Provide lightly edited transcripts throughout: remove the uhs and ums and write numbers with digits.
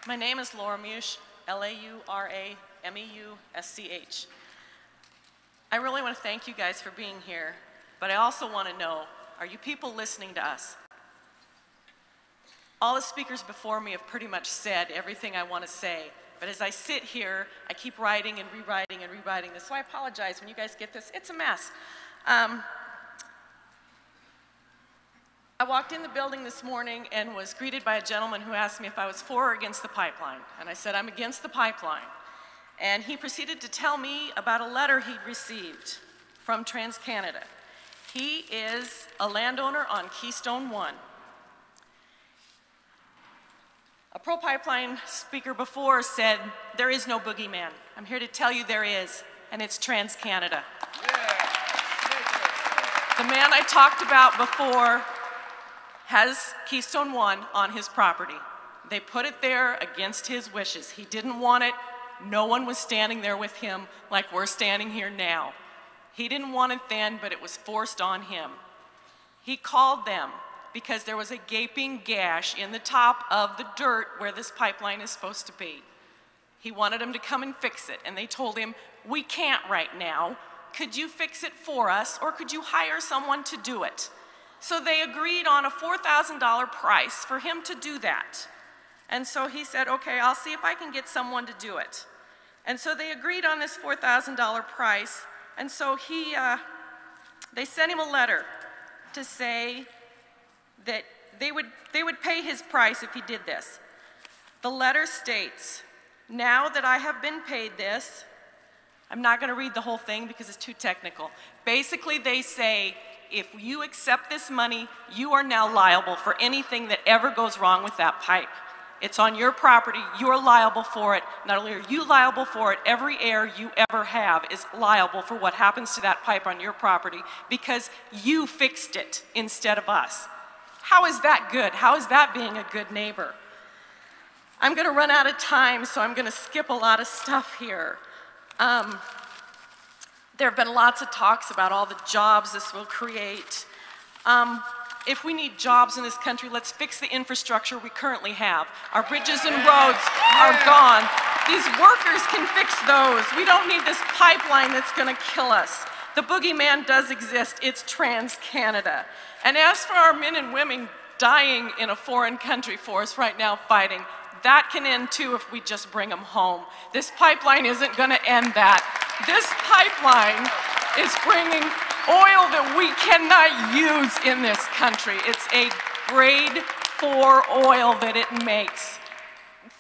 My name is Laura Meusch, L-A-U-R-A-M-E-U-S-C-H. I really want to thank you guys for being here, but I also want to know, are you people listening to us? All the speakers before me have pretty much said everything I want to say, but as I sit here, I keep writing and rewriting and rewriting this, so I apologize when you guys get this. It's a mess. I walked in the building this morning and was greeted by a gentleman who asked me if I was for or against the pipeline. And I said, I'm against the pipeline. And he proceeded to tell me about a letter he'd received from TransCanada. He is a landowner on Keystone XL. A pro-pipeline speaker before said, there is no boogeyman. I'm here to tell you there is, and it's TransCanada. The man I talked about before has Keystone XL on his property. They put it there against his wishes. He didn't want it. No one was standing there with him like we're standing here now. He didn't want it then, but it was forced on him. He called them because there was a gaping gash in the top of the dirt where this pipeline is supposed to be. He wanted them to come and fix it, and they told him, we can't right now. Could you fix it for us, or could you hire someone to do it? So they agreed on a $4,000 price for him to do that. And so he said, okay, I'll see if I can get someone to do it. And so they agreed on this $4,000 price, and so they sent him a letter to say that they would pay his price if he did this. The letter states, now that I have been paid this, I'm not going to read the whole thing because it's too technical. Basically, they say, if you accept this money, you are now liable for anything that ever goes wrong with that pipe. It's on your property, you're liable for it. Not only are you liable for it, every heir you ever have is liable for what happens to that pipe on your property because you fixed it instead of us. How is that good? How is that being a good neighbor? I'm going to run out of time, so I'm going to skip a lot of stuff here. There have been lots of talks about all the jobs this will create. If we need jobs in this country, let's fix the infrastructure we currently have. Our bridges and roads are gone. These workers can fix those. We don't need this pipeline that's going to kill us. The boogeyman does exist. It's TransCanada. And as for our men and women dying in a foreign country for us right now fighting, that can end too if we just bring them home. This pipeline isn't going to end that. This pipeline is bringing oil that we cannot use in this country. It's a grade 4 oil that it makes,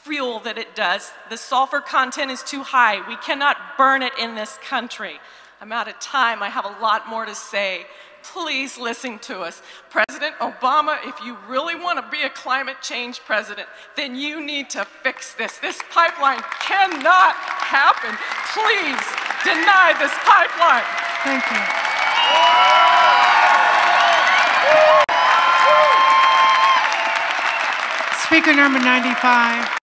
fuel that it does. The sulfur content is too high. We cannot burn it in this country. I'm out of time. I have a lot more to say. Please listen to us. President Obama, if you really want to be a climate change president, then you need to fix this. This pipeline cannot happen. Please deny this pipeline. Thank you. Speaker number 95.